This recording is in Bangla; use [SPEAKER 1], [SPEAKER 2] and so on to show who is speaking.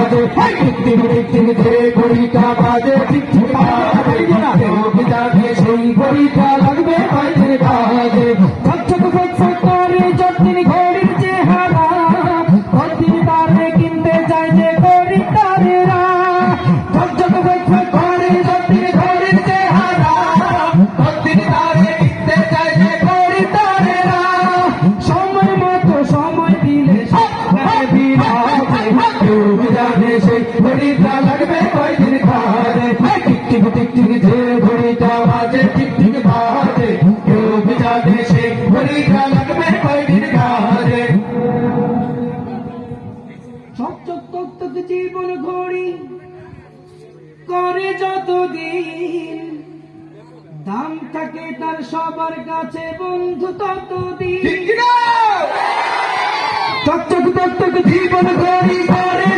[SPEAKER 1] বাজে টিক টিক টিক টিক ধরে ঘড়িটা বাজে টিক টিক বাজে যাবে সেই ঘড়িটা লাগবে কয়দিন কাজে ঝকঝক ঝকঝক করে যতদিন ঘড়ির চেহারা ততদিন তারে কিনতে চাই যে ঘড়ি তারেরা ঝকঝক ঝকঝক করে যতদিন ঘড়ির চেহারা ততদিন তারে কিনতে চাই যে ঘড়ি তারেরা সময় মতো সময় দিলে যাবে সেই ঘড়িটা লাগবে কয়দিন কাজে টিক টিক টিক টিক যে ঘড়িটা বাজে টিক টিক বাজে কেউ যাবে সেই ঘড়িটা লাগবে কয়দিন কাজে
[SPEAKER 2] চকচক তক জীবন ঘড়ি করে যতদিন দাম থাকে তার সবার কাছে বন্ধু ততদিন
[SPEAKER 1] চকচক তক জীবন ঘড়ি করে